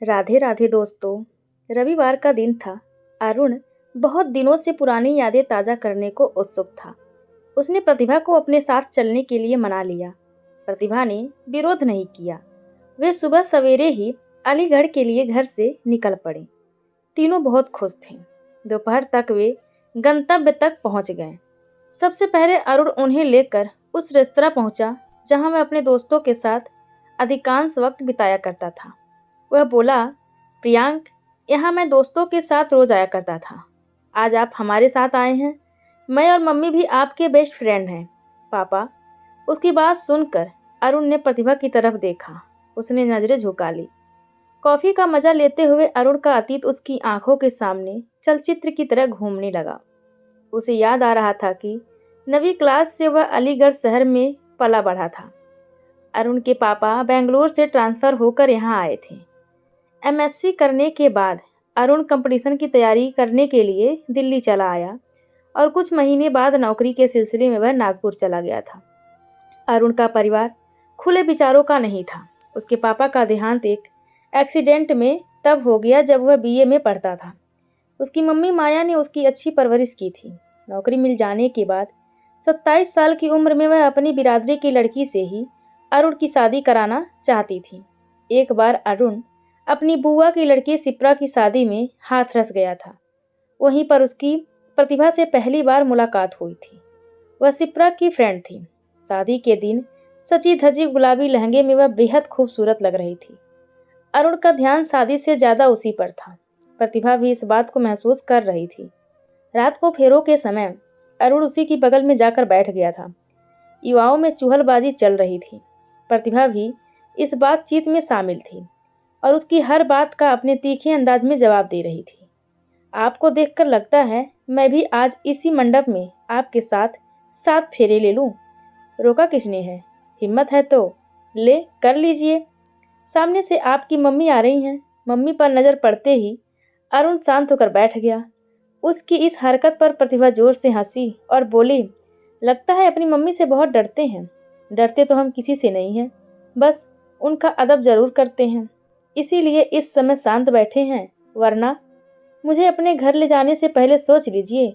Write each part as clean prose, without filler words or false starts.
राधे राधे दोस्तों। रविवार का दिन था। अरुण बहुत दिनों से पुरानी यादें ताज़ा करने को उत्सुक था। उसने प्रतिभा को अपने साथ चलने के लिए मना लिया। प्रतिभा ने विरोध नहीं किया। वे सुबह सवेरे ही अलीगढ़ के लिए घर से निकल पड़े। तीनों बहुत खुश थे। दोपहर तक वे गंतव्य तक पहुंच गए। सबसे पहले अरुण उन्हें लेकर उस रेस्तरां पहुंचा जहां वह अपने दोस्तों के साथ अधिकांश वक्त बिताया करता था। वह बोला, प्रियांक, यहाँ मैं दोस्तों के साथ रोज आया करता था। आज आप हमारे साथ आए हैं। मैं और मम्मी भी आपके बेस्ट फ्रेंड हैं। पापा। उसकी बात सुनकर अरुण ने प्रतिभा की तरफ देखा। उसने नजरें झुका ली। कॉफी का मजा लेते हुए अरुण का अतीत उसकी आंखों के सामने चलचित्र की तरह घूमने लगा। उसे याद आ रहा था कि नवीं क्लास से वह अलीगढ़ शहर में पला बढ़ा था। अरुण के पापा बेंगलोर से ट्रांसफ़र होकर यहाँ आए थे। एमएससी करने के बाद अरुण कंपटीशन की तैयारी करने के लिए दिल्ली चला आया और कुछ महीने बाद नौकरी के सिलसिले में वह नागपुर चला गया था। अरुण का परिवार खुले विचारों का नहीं था। उसके पापा का देहांत एक एक्सीडेंट में तब हो गया जब वह बीए में पढ़ता था। उसकी मम्मी माया ने उसकी अच्छी परवरिश की थी। नौकरी मिल जाने के बाद 27 साल की उम्र में वह अपनी बिरादरी की लड़की से ही अरुण की शादी कराना चाहती थी। एक बार अरुण अपनी बुआ की लड़की शिप्रा की शादी में हाथ रस गया था। वहीं पर उसकी प्रतिभा से पहली बार मुलाकात हुई थी। वह शिप्रा की फ्रेंड थी। शादी के दिन सजी धजी गुलाबी लहंगे में वह बेहद खूबसूरत लग रही थी। अरुण का ध्यान शादी से ज़्यादा उसी पर था। प्रतिभा भी इस बात को महसूस कर रही थी। रात को फेरों के समय अरुण उसी की बगल में जाकर बैठ गया था। युवाओं में चुहलबाजी चल रही थी। प्रतिभा भी इस बातचीत में शामिल थी और उसकी हर बात का अपने तीखे अंदाज में जवाब दे रही थी। आपको देखकर लगता है मैं भी आज इसी मंडप में आपके साथ 7 फेरे ले लूं। रोका किसने है? हिम्मत है तो ले कर लीजिए। सामने से आपकी मम्मी आ रही हैं। मम्मी पर नज़र पड़ते ही अरुण शांत होकर बैठ गया। उसकी इस हरकत पर प्रतिभा जोर से हंसी और बोली, लगता है अपनी मम्मी से बहुत डरते हैं। डरते तो हम किसी से नहीं हैं, बस उनका अदब जरूर करते हैं, इसीलिए इस समय शांत बैठे हैं। वरना मुझे अपने घर ले जाने से पहले सोच लीजिए,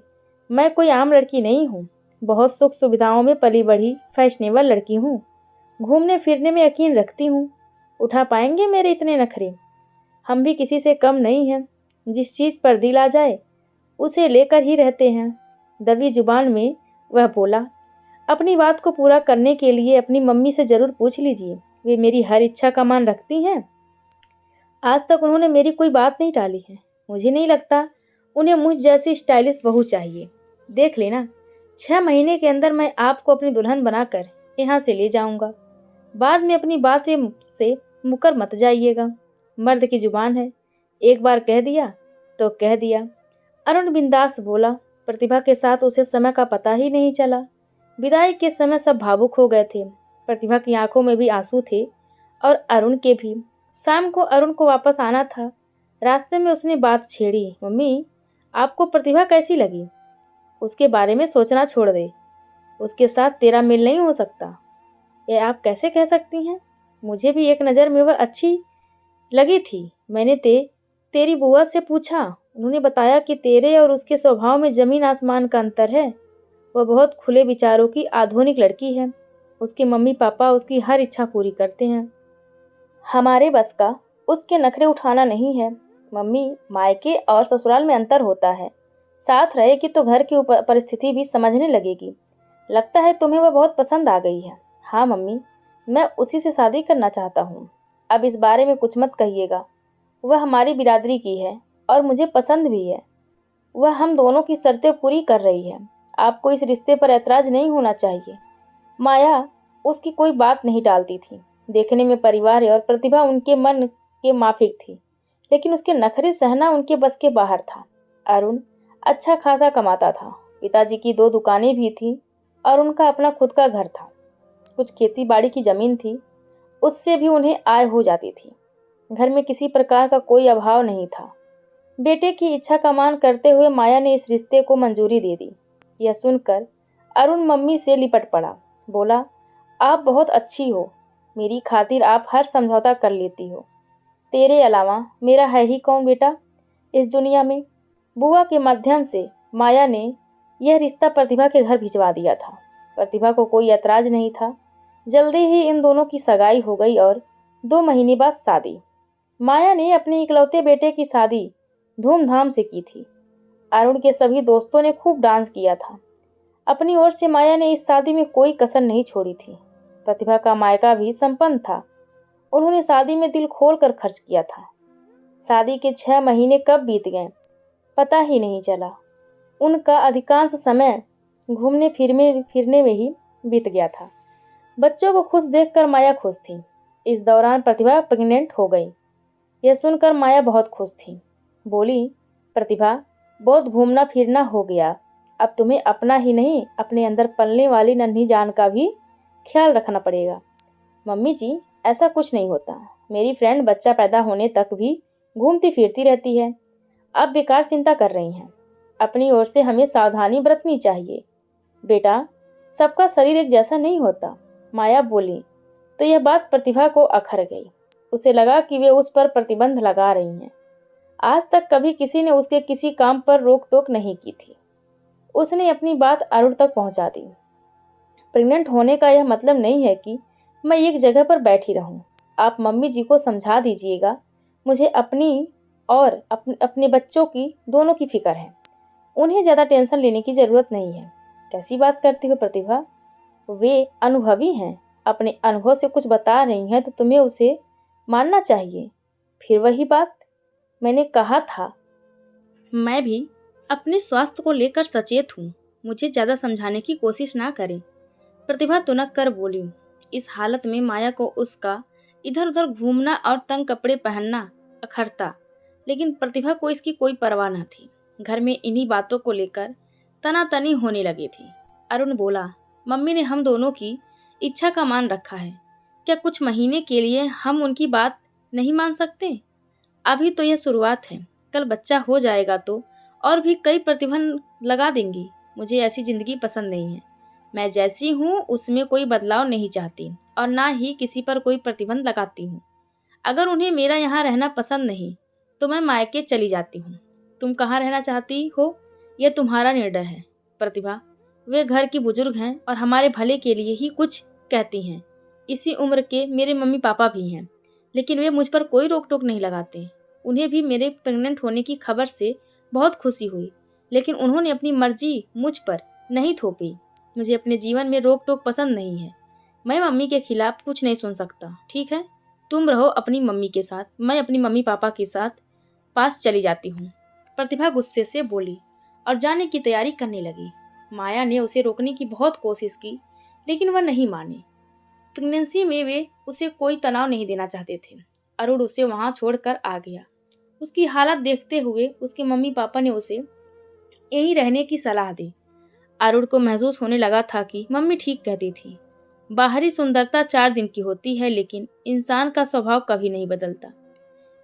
मैं कोई आम लड़की नहीं हूँ। बहुत सुख सुविधाओं में पली बढ़ी फैशनेबल लड़की हूँ। घूमने फिरने में यकीन रखती हूँ। उठा पाएंगे मेरे इतने नखरे? हम भी किसी से कम नहीं हैं। जिस चीज़ पर दिल आ जाए उसे लेकर ही रहते हैं। दबी जुबान में वह बोला, अपनी बात को पूरा करने के लिए अपनी मम्मी से ज़रूर पूछ लीजिए। वे मेरी हर इच्छा का मान रखती हैं। आज तक उन्होंने मेरी कोई बात नहीं टाली है। मुझे नहीं लगता उन्हें मुझ जैसी स्टाइलिश बहू चाहिए। देख लेना, 6 महीने के अंदर मैं आपको अपनी दुल्हन बनाकर यहाँ से ले जाऊँगा। बाद में अपनी बातें से मुकर मत जाइएगा। मर्द की जुबान है, एक बार कह दिया तो कह दिया। अरुण बिंदास बोला। प्रतिभा के साथ उसे समय का पता ही नहीं चला। विदाई के समय सब भावुक हो गए थे। प्रतिभा की आंखों में भी आंसू थे और अरुण के भी। शाम को अरुण को वापस आना था। रास्ते में उसने बात छेड़ी, मम्मी, आपको प्रतिभा कैसी लगी? उसके बारे में सोचना छोड़ दे। उसके साथ तेरा मेल नहीं हो सकता। ये आप कैसे कह सकती हैं? मुझे भी एक नज़र में वह अच्छी लगी थी। मैंने तेरी बुआ से पूछा। उन्होंने बताया कि तेरे और उसके स्वभाव में जमीन आसमान का अंतर है। वह बहुत खुले विचारों की आधुनिक लड़की है। उसके मम्मी पापा उसकी हर इच्छा पूरी करते हैं। हमारे बस का उसके नखरे उठाना नहीं है। मम्मी, मायके और ससुराल में अंतर होता है। साथ रहेगी तो घर की परिस्थिति भी समझने लगेगी। लगता है तुम्हें वह बहुत पसंद आ गई है। हाँ मम्मी, मैं उसी से शादी करना चाहता हूँ। अब इस बारे में कुछ मत कहिएगा। वह हमारी बिरादरी की है और मुझे पसंद भी है। वह हम दोनों की शर्तें पूरी कर रही है। आपको इस रिश्ते पर ऐतराज नहीं होना चाहिए। माया उसकी कोई बात नहीं टालती थी। देखने में परिवार और प्रतिभा उनके मन के माफिक थी, लेकिन उसके नखरे सहना उनके बस के बाहर था। अरुण अच्छा खासा कमाता था। पिताजी की 2 दुकानें भी थीं और उनका अपना खुद का घर था। कुछ खेती बाड़ी की जमीन थी, उससे भी उन्हें आय हो जाती थी। घर में किसी प्रकार का कोई अभाव नहीं था। बेटे की इच्छा का मान करते हुए माया ने इस रिश्ते को मंजूरी दे दी। यह सुनकर अरुण मम्मी से लिपट पड़ा। बोला, आप बहुत अच्छी हो। मेरी खातिर आप हर समझौता कर लेती हो। तेरे अलावा मेरा है ही कौन बेटा इस दुनिया में। बुआ के माध्यम से माया ने यह रिश्ता प्रतिभा के घर भिजवा दिया था। प्रतिभा को कोई ऐतराज नहीं था। जल्दी ही इन दोनों की सगाई हो गई और 2 महीने बाद शादी। माया ने अपने इकलौते बेटे की शादी धूमधाम से की थी। अरुण के सभी दोस्तों ने खूब डांस किया था। अपनी ओर से माया ने इस शादी में कोई कसर नहीं छोड़ी थी। प्रतिभा का मायका भी संपन्न था। उन्होंने शादी में दिल खोल कर खर्च किया था। शादी के 6 महीने कब बीत गए पता ही नहीं चला। उनका अधिकांश समय घूमने फिरने में ही बीत गया था। बच्चों को खुश देखकर माया खुश थी। इस दौरान प्रतिभा प्रेग्नेंट हो गई। यह सुनकर माया बहुत खुश थी। बोली, प्रतिभा, बहुत घूमना फिरना हो गया। अब तुम्हें अपना ही नहीं अपने अंदर पलने वाली नन्ही जान का भी ख्याल रखना पड़ेगा। मम्मी जी, ऐसा कुछ नहीं होता। मेरी फ्रेंड बच्चा पैदा होने तक भी घूमती फिरती रहती है। आप बेकार चिंता कर रही हैं। अपनी ओर से हमें सावधानी बरतनी चाहिए। बेटा, सबका शरीर एक जैसा नहीं होता। माया बोली तो यह बात प्रतिभा को अखर गई। उसे लगा कि वे उस पर प्रतिबंध लगा रही हैं। आज तक कभी किसी ने उसके किसी काम पर रोक टोक नहीं की थी। उसने अपनी बात अरुण तक पहुंचा दी। प्रेग्नेंट होने का यह मतलब नहीं है कि मैं एक जगह पर बैठी रहूं। आप मम्मी जी को समझा दीजिएगा। मुझे अपनी और अपने बच्चों की दोनों की फिक्र है। उन्हें ज़्यादा टेंशन लेने की ज़रूरत नहीं है। कैसी बात करती हो प्रतिभा? वे अनुभवी हैं। अपने अनुभव से कुछ बता रही हैं तो तुम्हें उसे मानना चाहिए। फिर वही बात मैंने कहा था, मैं भी अपने स्वास्थ्य को लेकर सचेत हूँ। मुझे ज़्यादा समझाने की कोशिश ना करें। प्रतिभा तुनक कर बोली। इस हालत में माया को उसका इधर उधर घूमना और तंग कपड़े पहनना अखरता, लेकिन प्रतिभा को इसकी कोई परवाह न थी। घर में इन्हीं बातों को लेकर तनातनी होने लगी थी। अरुण बोला, मम्मी ने हम दोनों की इच्छा का मान रखा है। क्या कुछ महीने के लिए हम उनकी बात नहीं मान सकते? अभी तो यह शुरुआत है। कल बच्चा हो जाएगा तो और भी कई प्रतिबंध लगा देंगी। मुझे ऐसी जिंदगी पसंद नहीं है। मैं जैसी हूँ उसमें कोई बदलाव नहीं चाहती और ना ही किसी पर कोई प्रतिबंध लगाती हूँ। अगर उन्हें मेरा यहाँ रहना पसंद नहीं तो मैं मायके चली जाती हूँ। तुम कहाँ रहना चाहती हो यह तुम्हारा निर्णय है। प्रतिभा, वे घर की बुजुर्ग हैं और हमारे भले के लिए ही कुछ कहती हैं। इसी उम्र के मेरे मम्मी पापा भी हैं, लेकिन वे मुझ पर कोई रोक टोक नहीं लगाते। उन्हें भी मेरे प्रेग्नेंट होने की खबर से बहुत खुशी हुई, लेकिन उन्होंने अपनी मर्जी मुझ पर नहीं थोपी। मुझे अपने जीवन में रोक टोक पसंद नहीं है। मैं मम्मी के खिलाफ कुछ नहीं सुन सकता। ठीक है, तुम रहो अपनी मम्मी के साथ, मैं अपनी मम्मी पापा के साथ पास चली जाती हूँ। प्रतिभा गुस्से से बोली और जाने की तैयारी करने लगी। माया ने उसे रोकने की बहुत कोशिश की, लेकिन वह नहीं मानी। प्रेगनेंसी में वे उसे कोई तनाव नहीं देना चाहते थे। अरुण उसे वहां छोड़कर आ गया। उसकी हालत देखते हुए उसके मम्मी पापा ने उसे यहीं रहने की सलाह दी। अरुण को महसूस होने लगा था कि मम्मी ठीक कहती थी। बाहरी सुंदरता 4 दिन की होती है, लेकिन इंसान का स्वभाव कभी नहीं बदलता।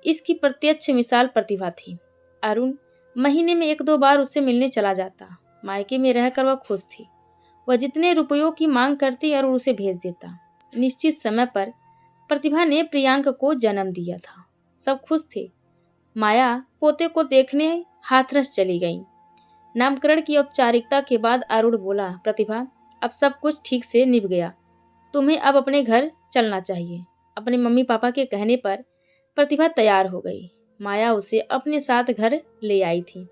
इसकी प्रत्यक्ष मिसाल प्रतिभा थी। अरुण महीने में 1-2 बार उससे मिलने चला जाता। मायके में रहकर वह खुश थी। वह जितने रुपयों की मांग करती अरुण उसे भेज देता। निश्चित समय पर प्रतिभा ने प्रियांक को जन्म दिया था। सब खुश थे। माया पोते को देखने हाथरस चली गई। नामकरण की औपचारिकता के बाद अरुण बोला, प्रतिभा, अब सब कुछ ठीक से निभ गया। तुम्हें अब अपने घर चलना चाहिए। अपने मम्मी पापा के कहने पर प्रतिभा तैयार हो गई। माया उसे अपने साथ घर ले आई थी।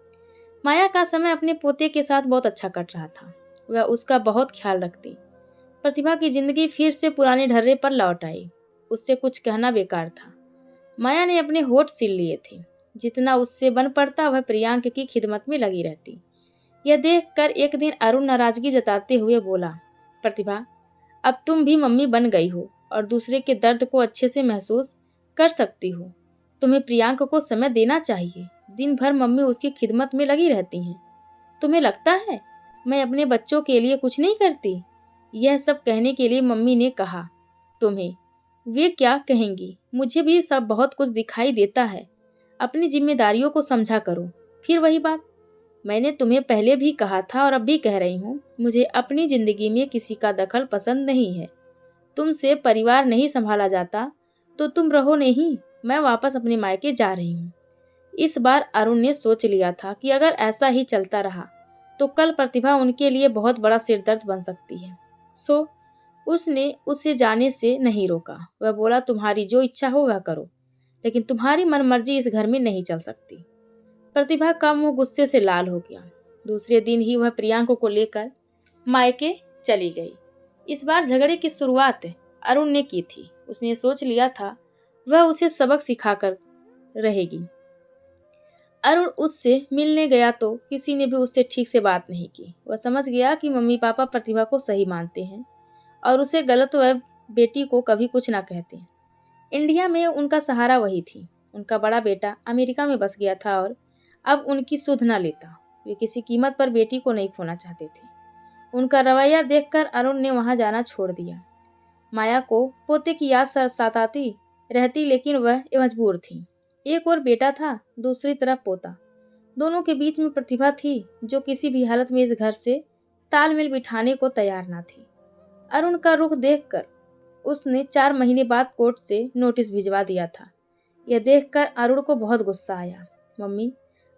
माया का समय अपने पोते के साथ बहुत अच्छा कट रहा था। वह उसका बहुत ख्याल रखती। प्रतिभा की जिंदगी फिर से पुराने ढर्रे पर लौट आई। उससे कुछ कहना बेकार था। माया ने अपने होठ सील लिए थे। जितना उससे बन पड़ता वह प्रियांक की खिदमत में लगी रहती। यह देखकर एक दिन अरुण नाराजगी जताते हुए बोला, प्रतिभा, अब तुम भी मम्मी बन गई हो और दूसरे के दर्द को अच्छे से महसूस कर सकती हो। तुम्हें प्रियांक को समय देना चाहिए। दिन भर मम्मी उसकी खिदमत में लगी रहती हैं। तुम्हें लगता है मैं अपने बच्चों के लिए कुछ नहीं करती? यह सब कहने के लिए मम्मी ने कहा। तुम्हें वे क्या कहेंगी? मुझे भी सब बहुत कुछ दिखाई देता है। अपनी जिम्मेदारियों को समझा करो। फिर वही बात, मैंने तुम्हें पहले भी कहा था और अब भी कह रही हूँ, मुझे अपनी जिंदगी में किसी का दखल पसंद नहीं है। तुमसे परिवार नहीं संभाला जाता तो तुम रहो नहीं। मैं वापस अपने मायके जा रही हूँ। इस बार अरुण ने सोच लिया था कि अगर ऐसा ही चलता रहा तो कल प्रतिभा उनके लिए बहुत बड़ा सिरदर्द बन सकती है। सो उसने उसे जाने से नहीं रोका। वह बोला, तुम्हारी जो इच्छा हो वह करो, लेकिन तुम्हारी मनमर्जी इस घर में नहीं चल सकती। प्रतिभा का मुंह गुस्से से लाल हो गया। दूसरे दिन ही वह प्रियांक को लेकर मायके चली गई। इस बार झगड़े की शुरुआत अरुण ने की थी। उसने सोच लिया था वह उसे सबक सिखाकर रहेगी। अरुण उससे मिलने गया तो किसी ने भी उससे ठीक से बात नहीं की। वह समझ गया कि मम्मी पापा प्रतिभा को सही मानते हैं और उसे गलत वह बेटी को कभी कुछ ना कहते। इंडिया में उनका सहारा वही थी। उनका बड़ा बेटा अमेरिका में बस गया था और अब उनकी सुध न लेता। वे किसी कीमत पर बेटी को नहीं खोना चाहते थे। उनका रवैया देखकर अरुण ने वहां जाना छोड़ दिया। माया को पोते की याद सताती रहती, लेकिन वह मजबूर थी। एक और बेटा था, दूसरी तरफ पोता। दोनों के बीच में प्रतिभा थी जो किसी भी हालत में इस घर से तालमेल बिठाने को तैयार न थी। अरुण का रुख देखकर उसने 4 महीने बाद कोर्ट से नोटिस भिजवा दिया था। यह देखकर अरुण को बहुत गुस्सा आया। मम्मी,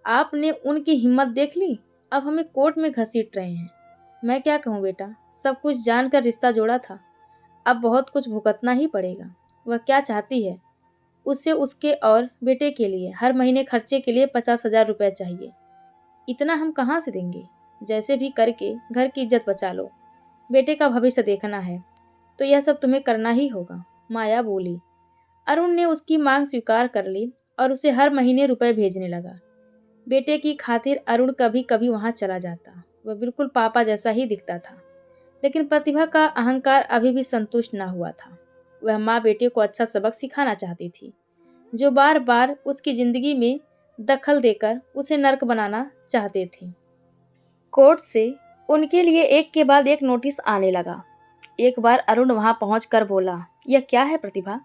आपने उनकी हिम्मत देख ली, अब हमें कोर्ट में घसीट रहे हैं। मैं क्या कहूँ बेटा, सब कुछ जानकर रिश्ता जोड़ा था, अब बहुत कुछ भुगतना ही पड़ेगा। वह क्या चाहती है, उसे उसके और बेटे के लिए हर महीने खर्चे के लिए 50,000 रुपये चाहिए। इतना हम कहाँ से देंगे? जैसे भी करके घर की इज्जत बचा लो। बेटे का भविष्य देखना है तो यह सब तुम्हें करना ही होगा, माया बोली। अरुण ने उसकी मांग स्वीकार कर ली और उसे हर महीने रुपए भेजने लगा। बेटे की खातिर अरुण कभी कभी वहां चला जाता। वह बिल्कुल पापा जैसा ही दिखता था, लेकिन प्रतिभा का अहंकार अभी भी संतुष्ट न हुआ था। वह माँ बेटे को अच्छा सबक सिखाना चाहती थी, जो बार बार उसकी जिंदगी में दखल देकर उसे नर्क बनाना चाहते थे। कोर्ट से उनके लिए एक के बाद एक नोटिस आने लगा। एक बार अरुण वहां पहुंचकर बोला, यह क्या है प्रतिभा?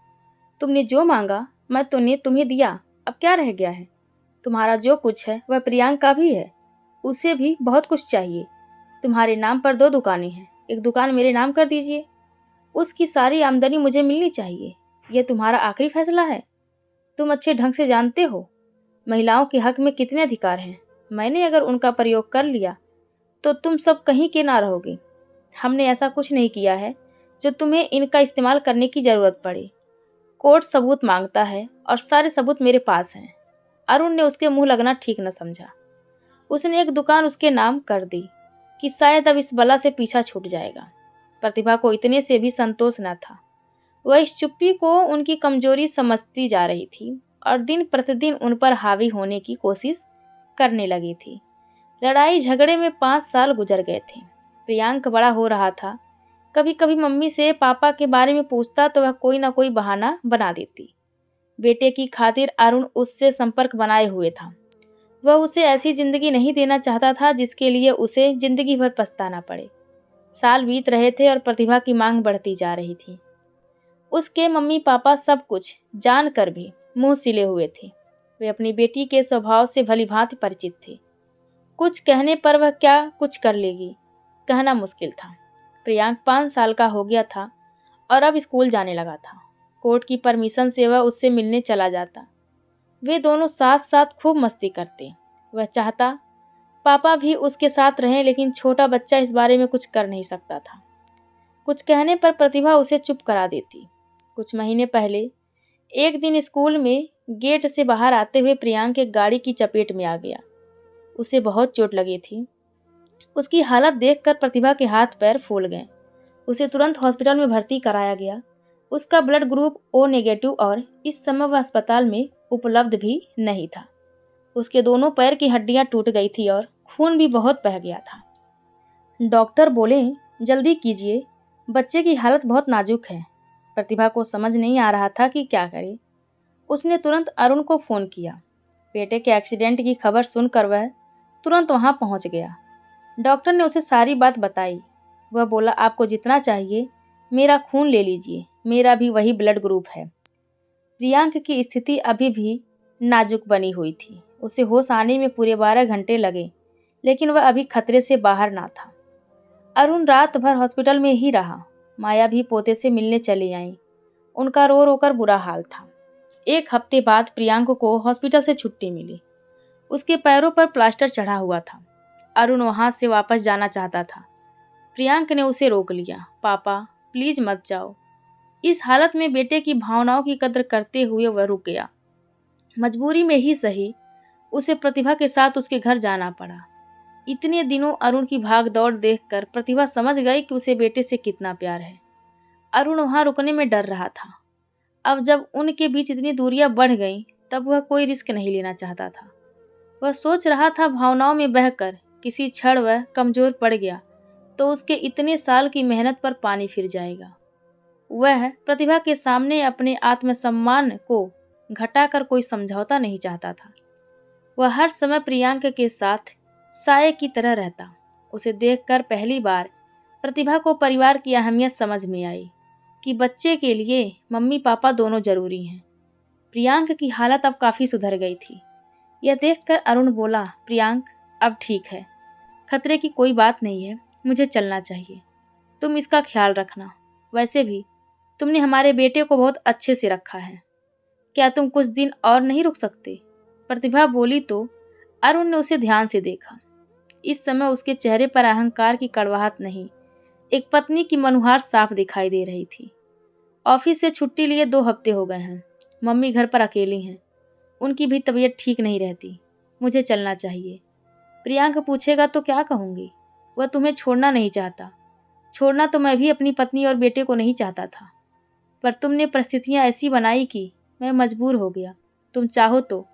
तुमने जो मांगा मैं तुम्हें दिया, अब क्या रह गया है? तुम्हारा जो कुछ है वह प्रियांक का भी है, उसे भी बहुत कुछ चाहिए। तुम्हारे नाम पर 2 दुकानें हैं, एक दुकान मेरे नाम कर दीजिए। उसकी सारी आमदनी मुझे मिलनी चाहिए। यह तुम्हारा आखिरी फैसला है। तुम अच्छे ढंग से जानते हो महिलाओं के हक में कितने अधिकार हैं। मैंने अगर उनका प्रयोग कर लिया तो तुम सब कहीं के ना रहोगे। हमने ऐसा कुछ नहीं किया है जो तुम्हें इनका इस्तेमाल करने की ज़रूरत पड़े। कोर्ट सबूत मांगता है और सारे सबूत मेरे पास हैं। अरुण ने उसके मुंह लगना ठीक न समझा। उसने एक दुकान उसके नाम कर दी कि शायद अब इस बला से पीछा छूट जाएगा। प्रतिभा को इतने से भी संतोष न था। वह इस चुप्पी को उनकी कमजोरी समझती जा रही थी और दिन प्रतिदिन उन पर हावी होने की कोशिश करने लगी थी। लड़ाई झगड़े में 5 साल गुजर गए थे। प्रियांक बड़ा हो रहा था। कभी कभी मम्मी से पापा के बारे में पूछता तो वह कोई ना कोई बहाना बना देती। बेटे की खातिर अरुण उससे संपर्क बनाए हुए था। वह उसे ऐसी जिंदगी नहीं देना चाहता था जिसके लिए उसे जिंदगी भर पछताना पड़े। साल बीत रहे थे और प्रतिभा की मांग बढ़ती जा रही थी। उसके मम्मी पापा सब कुछ जानकर भी मुंह सिले हुए थे। वे अपनी बेटी के स्वभाव से भलीभांति परिचित थे। कुछ कहने पर वह क्या कुछ कर लेगी, कहना मुश्किल था। प्रियांक 5 साल का हो गया था और अब स्कूल जाने लगा था। कोर्ट की परमिशन से वह उससे मिलने चला जाता। वे दोनों साथ साथ खूब मस्ती करते। वह चाहता पापा भी उसके साथ रहें, लेकिन छोटा बच्चा इस बारे में कुछ कर नहीं सकता था। कुछ कहने पर प्रतिभा उसे चुप करा देती। कुछ महीने पहले एक दिन स्कूल में गेट से बाहर आते हुए प्रियांक एक गाड़ी की चपेट में आ गया। उसे बहुत चोट लगी थी। उसकी हालत देखकर प्रतिभा के हाथ पैर फूल गए। उसे तुरंत हॉस्पिटल में भर्ती कराया गया। उसका ब्लड ग्रुप O नेगेटिव और इस समय वह अस्पताल में उपलब्ध भी नहीं था। उसके दोनों पैर की हड्डियां टूट गई थी और खून भी बहुत बह गया था। डॉक्टर बोले, जल्दी कीजिए, बच्चे की हालत बहुत नाजुक है। प्रतिभा को समझ नहीं आ रहा था कि क्या करे। उसने तुरंत अरुण को फ़ोन किया। बेटे के एक्सीडेंट की खबर सुनकर वह तुरंत वहां पहुंच गया। डॉक्टर ने उसे सारी बात बताई। वह बोला, आपको जितना चाहिए मेरा खून ले लीजिए, मेरा भी वही ब्लड ग्रुप है। प्रियांक की स्थिति अभी भी नाजुक बनी हुई थी। उसे होश आने में पूरे 12 घंटे लगे, लेकिन वह अभी खतरे से बाहर ना था। अरुण रात भर हॉस्पिटल में ही रहा। माया भी पोते से मिलने चली आई। उनका रो रो कर बुरा हाल था। एक हफ्ते बाद प्रियांक को हॉस्पिटल से छुट्टी मिली। उसके पैरों पर प्लास्टर चढ़ा हुआ था। अरुण वहां से वापस जाना चाहता था। प्रियांक ने उसे रोक लिया। पापा प्लीज मत जाओ। इस हालत में बेटे की भावनाओं की कद्र करते हुए वह रुक गया। मजबूरी में ही सही, उसे प्रतिभा के साथ उसके घर जाना पड़ा। इतने दिनों अरुण की भाग दौड़ देखकर प्रतिभा समझ गई कि उसे बेटे से कितना प्यार है। अरुण वहां रुकने में डर रहा था। अब जब उनके बीच इतनी दूरियां बढ़ गईं, तब वह कोई रिस्क नहीं लेना चाहता था। वह सोच रहा था भावनाओं में बहकर किसी क्षण वह कमजोर पड़ गया तो उसके इतने साल की मेहनत पर पानी फिर जाएगा। वह प्रतिभा के सामने अपने आत्मसम्मान को घटाकर कोई समझौता नहीं चाहता था। वह हर समय प्रियांक के साथ साये की तरह रहता। उसे देखकर पहली बार प्रतिभा को परिवार की अहमियत समझ में आई कि बच्चे के लिए मम्मी पापा दोनों जरूरी हैं। प्रियांक की हालत अब काफी सुधर गई थी। यह देखकर अरुण बोला, प्रियांक अब ठीक है, खतरे की कोई बात नहीं है, मुझे चलना चाहिए। तुम इसका ख्याल रखना। वैसे भी तुमने हमारे बेटे को बहुत अच्छे से रखा है। क्या तुम कुछ दिन और नहीं रुक सकते? प्रतिभा बोली तो अरुण ने उसे ध्यान से देखा। इस समय उसके चेहरे पर अहंकार की कड़वाहट नहीं, एक पत्नी की मनुहार साफ दिखाई दे रही थी। ऑफिस से छुट्टी लिए 2 हफ्ते हो गए हैं। मम्मी घर पर अकेली हैं। उनकी भी तबीयत ठीक नहीं रहती। मुझे चलना चाहिए। प्रियांक पूछेगा तो क्या कहूँगी? वह तुम्हें छोड़ना नहीं चाहता। छोड़ना तो मैं भी अपनी पत्नी और बेटे को नहीं चाहता था, पर तुमने परिस्थितियां ऐसी बनाई कि मैं मजबूर हो गया। तुम चाहो तो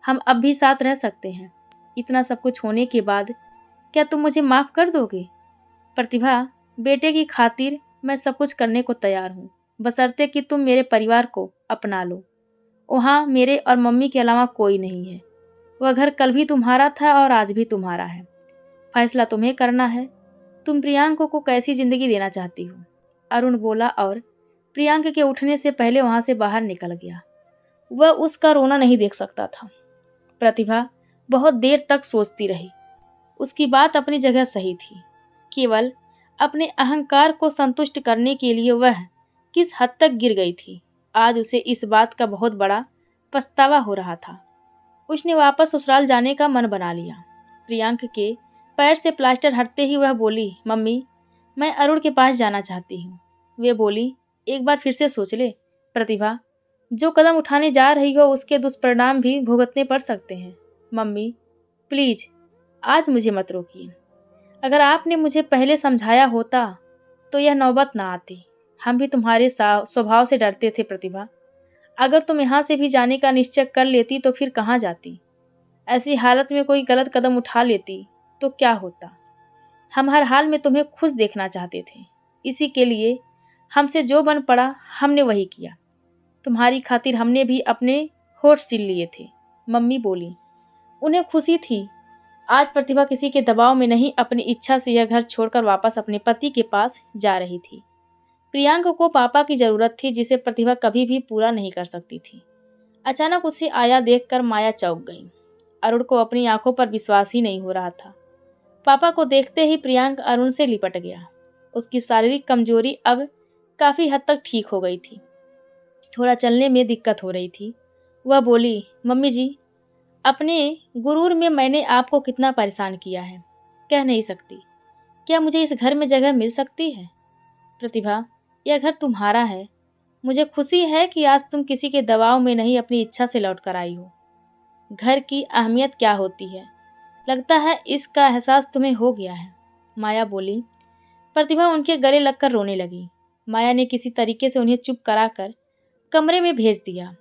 हम अब भी साथ रह सकते हैं। इतना सब कुछ होने के बाद क्या तुम मुझे माफ कर दोगे? प्रतिभा, बेटे की खातिर मैं सब कुछ करने को तैयार हूँ, बशर्ते कि तुम मेरे परिवार को अपना लो। वहाँ मेरे और मम्मी के अलावा कोई नहीं है। वह घर कल भी तुम्हारा था और आज भी तुम्हारा है। फैसला तुम्हें करना है। तुम प्रियांक को कैसी जिंदगी देना चाहती हो? अरुण बोला और प्रियांक के उठने से पहले वहां से बाहर निकल गया। वह उसका रोना नहीं देख सकता था। प्रतिभा बहुत देर तक सोचती रही। उसकी बात अपनी जगह सही थी। केवल अपने अहंकार को संतुष्ट करने के लिए वह किस हद तक गिर गई थी। आज उसे इस बात का बहुत बड़ा पछतावा हो रहा था। उसने वापस ससुराल जाने का मन बना लिया। प्रियांक के पैर से प्लास्टर हटते ही वह बोली, मम्मी मैं अरुण के पास जाना चाहती हूँ। वे बोली, एक बार फिर से सोच ले प्रतिभा, जो कदम उठाने जा रही हो उसके दुष्परिणाम भी भुगतने पड़ सकते हैं। मम्मी प्लीज आज मुझे मत रोकिए। अगर आपने मुझे पहले समझाया होता तो यह नौबत ना आती। हम भी तुम्हारे स्वभाव से डरते थे प्रतिभा। अगर तुम यहाँ से भी जाने का निश्चय कर लेती तो फिर कहाँ जाती? ऐसी हालत में कोई गलत कदम उठा लेती तो क्या होता? हम हर हाल में तुम्हें खुश देखना चाहते थे। इसी के लिए हमसे जो बन पड़ा हमने वही किया। तुम्हारी खातिर हमने भी अपने होठ सील लिए थे। मम्मी बोली। उन्हें खुशी थी। आज प्रतिभा किसी के दबाव में नहीं, अपनी इच्छा से यह घर छोड़कर वापस अपने पति के पास जा रही थी। प्रियांक को पापा की जरूरत थी, जिसे प्रतिभा कभी भी पूरा नहीं कर सकती थी। अचानक उसे आया देखकर माया चौंक गई। अरुण को अपनी आंखों पर विश्वास ही नहीं हो रहा था। पापा को देखते ही प्रियांक अरुण से लिपट गया। उसकी शारीरिक कमजोरी अब काफी हद तक ठीक हो गई थी। थोड़ा चलने में दिक्कत हो रही थी। वह बोली, मम्मी जी, अपने गुरूर में मैंने आपको कितना परेशान किया है, कह नहीं सकती। क्या मुझे इस घर में जगह मिल सकती है? प्रतिभा, यह घर तुम्हारा है। मुझे खुशी है कि आज तुम किसी के दबाव में नहीं, अपनी इच्छा से लौट कर आई हो। घर की अहमियत क्या होती है, लगता है इसका एहसास तुम्हें हो गया है। माया बोली। प्रतिभा उनके गले लगकर रोने लगी। माया ने किसी तरीके से उन्हें चुप कराकर कमरे में भेज दिया।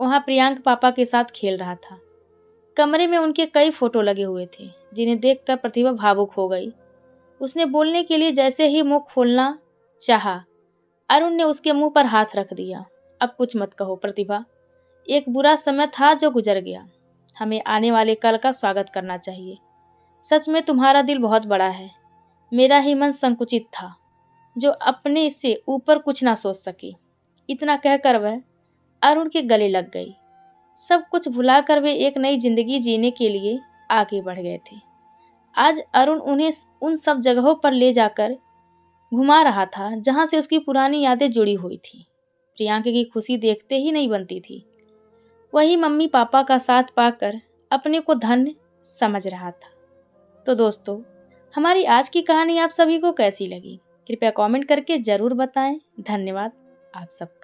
वहाँ प्रियांक पापा के साथ खेल रहा था। कमरे में उनके कई फोटो लगे हुए थे, जिन्हें देखकर प्रतिभा भावुक हो गई। उसने बोलने के लिए जैसे ही मुंह खोलना चाहा, अरुण ने उसके मुंह पर हाथ रख दिया। अब कुछ मत कहो प्रतिभा, एक बुरा समय था जो गुजर गया। हमें आने वाले कल का स्वागत करना चाहिए। सच में तुम्हारा दिल बहुत बड़ा है। मेरा ही मन संकुचित था, जो अपने से ऊपर कुछ ना सोच सकी। इतना कहकर वह अरुण के गले लग गई। सब कुछ भुलाकर वे एक नई जिंदगी जीने के लिए आगे बढ़ गए थे। आज अरुण उन्हें उन सब जगहों पर ले जाकर घुमा रहा था जहां से उसकी पुरानी यादें जुड़ी हुई थी। प्रियांक की खुशी देखते ही नहीं बनती थी। वही मम्मी पापा का साथ पाकर अपने को धन्य समझ रहा था। तो दोस्तों, हमारी आज की कहानी आप सभी को कैसी लगी? कृपया कमेंट करके ज़रूर बताएं। धन्यवाद आप सबका।